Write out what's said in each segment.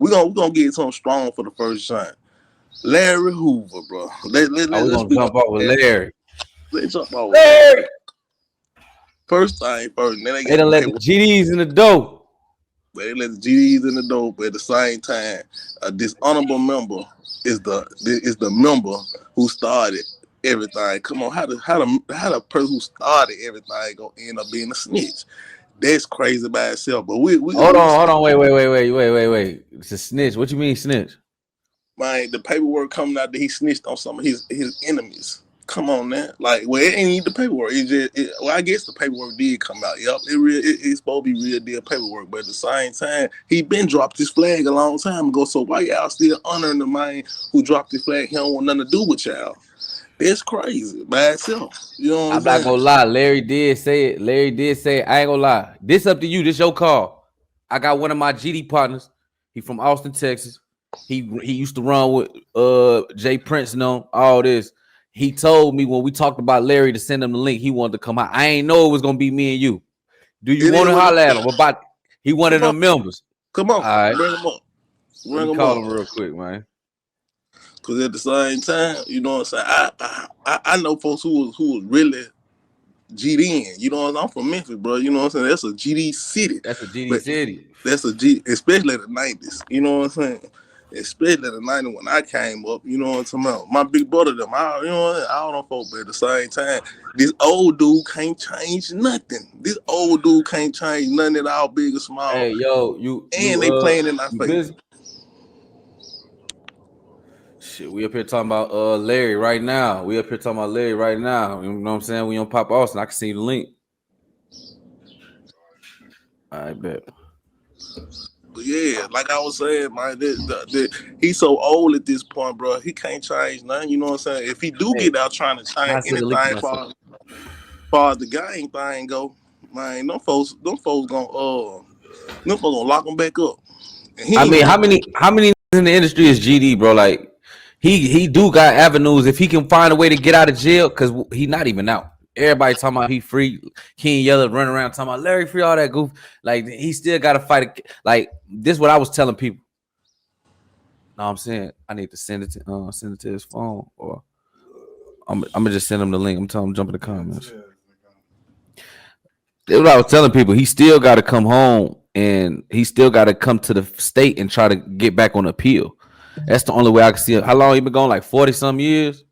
we gonna get something strong for the first time. Larry Hoover, bro. We're gonna jump off with Larry. Let's jump off with Larry. First thing first. Then They done let the GDs in the dope. They let the GDs in the dope, but at the same time, a dishonorable member is the member who started everything. Come on, how the person who started everything gonna end up being a snitch? That's crazy by itself. But we hold on, wait. It's a snitch. What you mean snitch? Man, the paperwork coming out that he snitched on some of his enemies. Come on, man. Like, well, it ain't the paperwork. I guess the paperwork did come out. Yep, it's supposed to be real deal paperwork. But at the same time, he been dropped his flag a long time ago. So why y'all still honoring the man who dropped his flag? He don't want nothing to do with y'all. It's crazy by itself. You know what I'm saying? not gonna lie. Larry did say it. I ain't gonna lie. This up to you. This your call. I got one of my GD partners. He from Austin, Texas. He used to run with Jay Prince and all this. He told me when we talked about Larry to send him the link, he wanted to come out. I ain't know it was gonna be me and you. Do you want to holler at him about? He one of them members. Come on, all right. Bring him up. Let me call him real quick, man. Because at the same time, you know what I'm saying. I know folks who was really GD. You know what I'm saying? I'm from Memphis, bro. You know what I'm saying. That's a GD city. That's a GD city. That's a G, especially the 90s. You know what I'm saying. Especially the 90s when I came up, you know what I'm talking about. My big brother, them, I don't know folks, but at the same time, this old dude can't change nothing. This old dude can't change nothing at all, big or small. Hey, yo, they playing in our face. Shit, we up here talking about Larry right now. You know what I'm saying? We on Pop Austin. I can see the link. I bet. But yeah, like I was saying, man, he's so old at this point, bro. He can't change nothing. You know what I'm saying? If he do get out trying to change anything far as the gang thing go, man, them folks gonna lock him back up. I mean, how many in the industry is GD, bro? Like he do got avenues if he can find a way to get out of jail, because he not even out. Everybody talking about he free. King Yella running around talking about Larry free, all that goof. Like he still got to fight. Like this is what I was telling people. No, I'm saying I need to send it to his phone, or I'm gonna just send him the link. I'm telling him jump in the comments. That's what I was telling people. He still got to come home, and he still got to come to the state and try to get back on appeal. That's the only way I can see it. How long he been gone? Like 40 some years.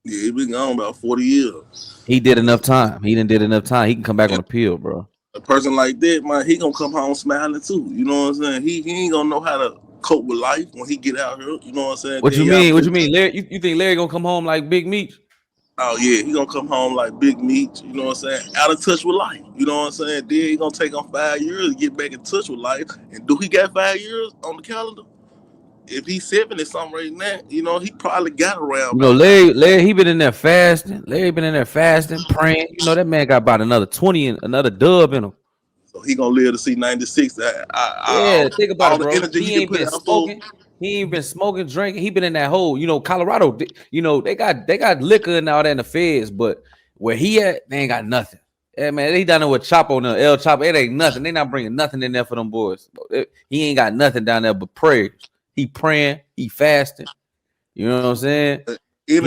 Yeah, he been gone about 40 years. He did enough time. He didn't did enough time. He can come back on appeal, bro. A person like that, man, he gonna come home smiling too. You know what I'm saying? He ain't gonna know how to cope with life when he get out here. You know what I'm saying? What you mean? Larry, you think Larry gonna come home like Big Meech? Oh yeah, he gonna come home like Big Meech. You know what I'm saying? Out of touch with life. You know what I'm saying? Then he gonna take him 5 years to get back in touch with life. And do he got 5 years on the calendar? If he's 70 something right now, you know, he probably got around. You know, Larry, he been in there fasting. Larry been in there fasting, praying. You know, that man got about another 20 and another dub in him. So he gonna live to see 96. Yeah, think about it, bro. He ain't been smoking. He ain't been smoking, drinking. He been in that hole. You know, Colorado. You know, they got liquor and all that in the feds, but where he at, they ain't got nothing. Yeah, man, they down there with Chapo, El Chapo. It ain't nothing. They not bringing nothing in there for them boys. He ain't got nothing down there but prayers. He praying, he fasting. You know what I'm saying? You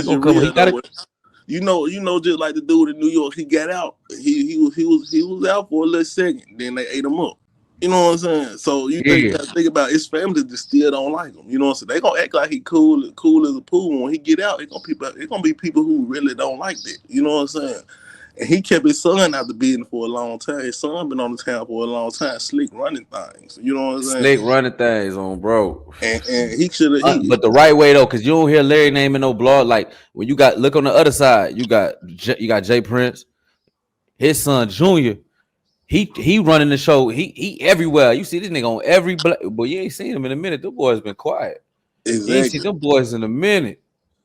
know, just like the dude in New York, he got out. He was out for a little second. Then they ate him up. You know what I'm saying? So you think about his family that still don't like him. You know what I'm saying? They gonna act like he cool as a pool. When he get out, it's gonna be people who really don't like that. You know what I'm saying? And he kept his son out the business for a long time. His son been on the town for a long time, slick running things. You know what I'm saying? Slick running things on, bro. And he should have. But the right way though, because you don't hear Larry name in no blog. Like when you got look on the other side, you got Jay Prince, his son Junior. He running the show. He everywhere. You see this nigga on every but you ain't seen him in a minute. The boy's been quiet. Exactly. You ain't seen them boys in a minute.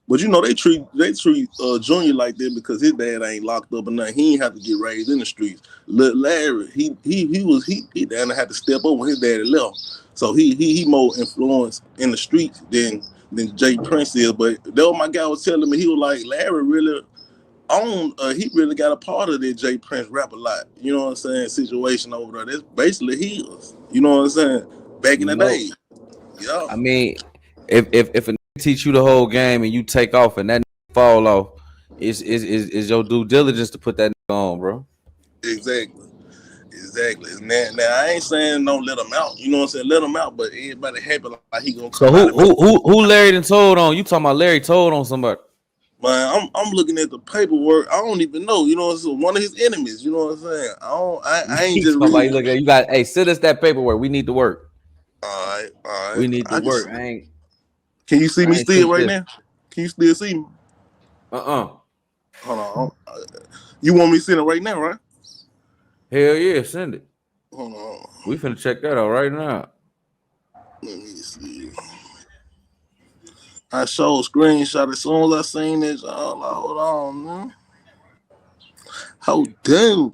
But you know they treat Junior like that because his dad ain't locked up or nothing. He ain't have to get raised in the streets. Larry, he down there had to step up when his daddy left. So he more influenced in the streets than Jay Prince is. But that what my guy was telling me. He was like, Larry really he really got a part of that Jay Prince rap a lot. You know what I'm saying? Situation over there. That's basically his. You know what I'm saying? Back in the day. Yeah. I mean, if a nigga teach you the whole game and you take off and that nigga fall off, is your due diligence to put that nigga on, bro. Exactly. Exactly. Now I ain't saying don't let him out. You know what I'm saying? Let him out, but everybody happy like he gonna So come out and make. who Larry done told on? You talking about Larry told on somebody? Man, I'm looking at the paperwork. I don't even know. You know, it's one of his enemies. You know what I'm saying? I ain't just Somebody reading. look at you got. Hey, send us that paperwork. We need to work. All right. We need to I can. work. Can you see me I ain't still sent right this. now? Can you still see me? Uh-uh. Hold on. You want me to send it right now, right? Hell yeah, send it. Hold on. We finna check that out right now. Let me see. I showed a screenshot as soon as I seen this. Oh, like, hold on, man. How damn.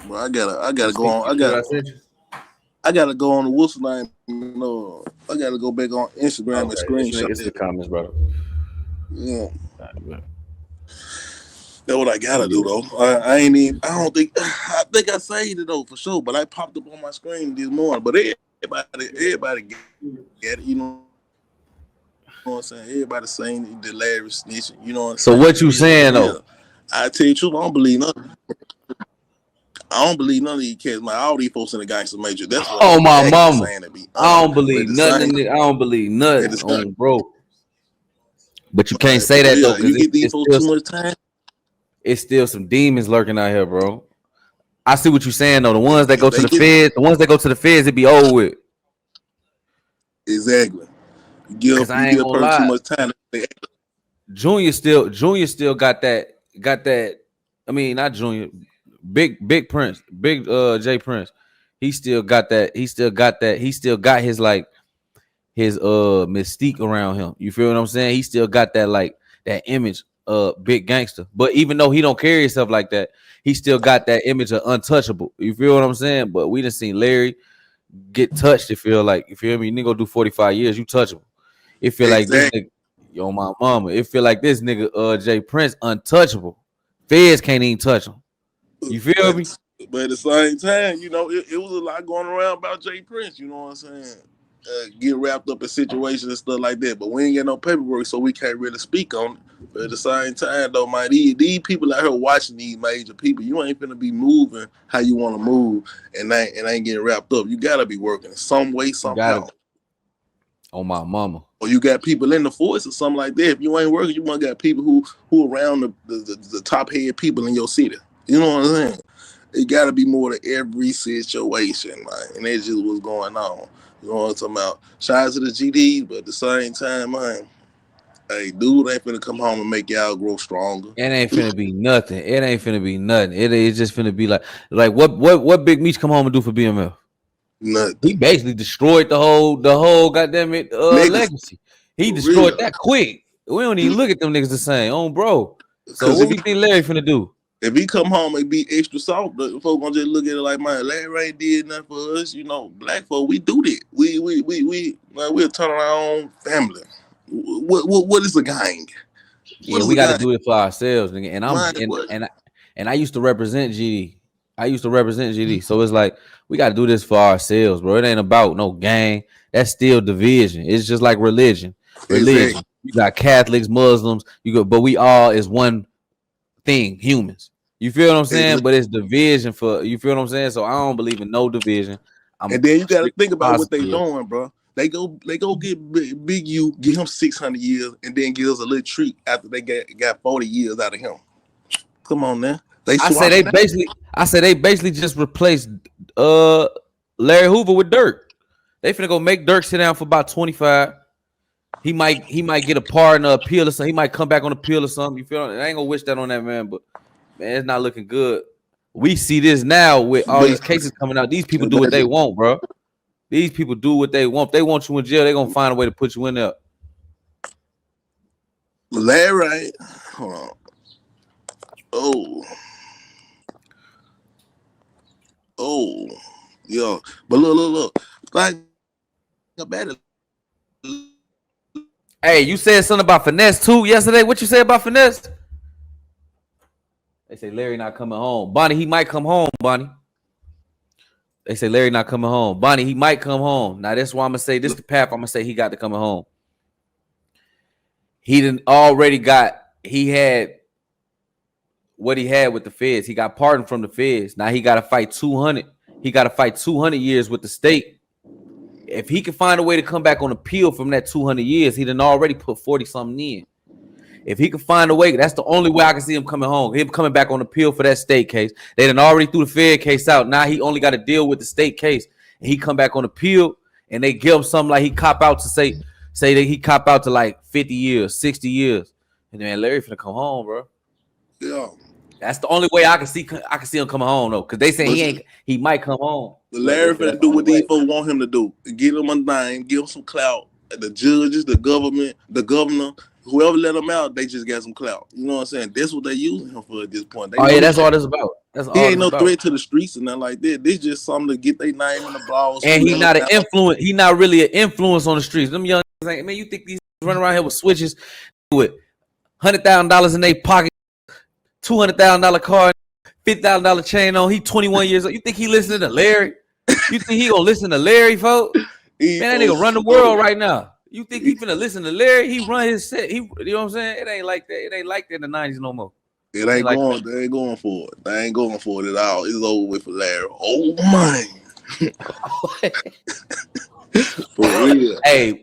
Bro, I gotta go on. You see what I sent you? I gotta go on the what's the name. No, I gotta go back on Instagram and Okay, screenshot it's in the it. comments, brother. Yeah, Right, that's what I gotta do yeah. though. I ain't even. I don't think. I think I saved it though for sure. But I popped up on my screen this morning. But everybody get it. You know what I'm saying? Everybody saying the Larry snitching. You know what I'm So saying? what It you is what it saying is. though? I tell you the truth. I don't believe nothing. I don't believe none of these kids. Man, all these folks in the gangster major. That's what Oh I'm my actually mama. saying, to be I honest. don't But at believe the nothing same, in it. I don't believe at the nothing same, on bro. But you can't man, say for that though, real, you because get these folks too much time. it's still some demons lurking out here, bro. I see what you're saying though. The ones that If go to they the get feds, it be over with. exactly, Cause you I ain't give a gonna person too lie. much time. Junior still got that. I mean, not Junior. Big Prince, big J Prince. He still got that. He still got that. He still got his like his mystique around him. You feel what I'm saying? He still got that like that image big gangster. But even though he don't carry himself like that, he still got that image of untouchable. You feel what I'm saying? But we done seen Larry get touched. It feel like, you feel me? You nigga go do 45 years, you touchable. It feel like this Exactly, nigga, yo, my mama. It feel like this nigga, Jay Prince, untouchable. Feds can't even touch him. You feel me? but at the same time, you know, it was a lot going around about Jay Prince. You know what I'm saying? Get wrapped up in situations and stuff like that. But we ain't got no paperwork, so we can't really speak on it. But at the same time, though, man, these people out here watching these major people, you ain't finna be moving how you want to move, and ain't getting wrapped up. You gotta be working some way, You got it somehow. on my mama. Or you got people in the force or something like that. If you ain't working, you want got people who around the top head people in your city. You know what I'm saying? It got to be more to every situation, man. And that's just what's going on. You know what I'm talking about? Shout out to the GDs, but at the same time, man, hey, dude ain't finna come home and make y'all grow stronger. It ain't finna be nothing. It ain't finna be nothing. It's just finna be like what Big Meech come home and do for BMF? He Nothing. basically destroyed the whole goddamn it Niggas, legacy. He for destroyed real. that quick. We don't even look at them niggas the same, bro. So Because what we think Larry finna do? if he come home and be extra soft, the folk gonna just look at it like, man, Larry ain't did nothing for us. You know, black folk, we do that. We'll turn on our own family. What is a gang? What Yeah, is we a got to gang? do it for ourselves, nigga. And I'm Man, what? and I used to represent GD. So it's like we got to do this for ourselves, bro. It ain't about no gang. That's still division. It's just like religion. Exactly. You got Catholics, Muslims. But we all is one thing, humans. You feel what I'm saying? But it's division for, you feel what I'm saying? So I don't believe in no division. I'm And then you got to strictly think about what they positive. doing, bro. They go get big U, give him 600 years, and then give us a little treat after they got 40 years out of him. Come on now, they swapping that. I say they basically just replaced uh Larry Hoover with Dirk. They finna go make Dirk sit down for about 25. He might get a pardon or appeal or something. He might come back on appeal or something. You feel me? I ain't gonna wish that on that man, but man, it's not looking good. We see this now with all these But cases coming out. These people do what they want, bro. These people do what they want. If they want you in jail, they're gonna find a way to put you in there. Larry, hold on. Oh, oh, yo. But look. Like about it. Hey, you said something about finesse too yesterday. What you say about finesse? They say Larry not coming home. Bonnie, he might come home, Bonnie. They say Larry not coming home. Bonnie, he might come home. Now that's why I'm gonna say this is the path. I'm gonna say he got to coming home. He didn't already got. He had what he had with the feds. He got pardoned from the feds. Now he got to fight 200. He got to fight 200 years with the state. If he can find a way to come back on appeal from that 200 years, he done already put 40 something in. If he can find a way, that's the only way I can see him coming home. Him coming back on appeal for that state case. They done already threw the Fed case out. Now he only got to deal with the state case. And he come back on appeal, and they give him something like he cop out to say that he cop out to like 50 years, 60 years. And then Larry finna come home, bro. Yeah. That's the only way I can see him coming home though, because they say he might come home. Larry finna do what these folks want him to do. Give him a name, give him some clout. The judges, the government, the governor, whoever let him out, they just got some clout. You know what I'm saying? That's what they using him for at this point. That's all this about. That's all. He ain't no threat to the streets and nothing like that. This just something to get their name in the balls. And he's not an influence. He not really an influence on the streets. Them young like, man, you think these running around here with switches with $100,000 in their pocket, $200,000 car, $50,000 chain on? He 21 years old. You think he listening to Larry? You think he gonna listen to Larry, folks? Man, that nigga run the world right now. You think he finna listen to Larry? He run his set. You know what I'm saying? It ain't like that. It ain't like that in the 90s no more. It ain't like going. That. They ain't going for it. They ain't going for it at all. It's over with for Larry. Oh man. For real. Hey,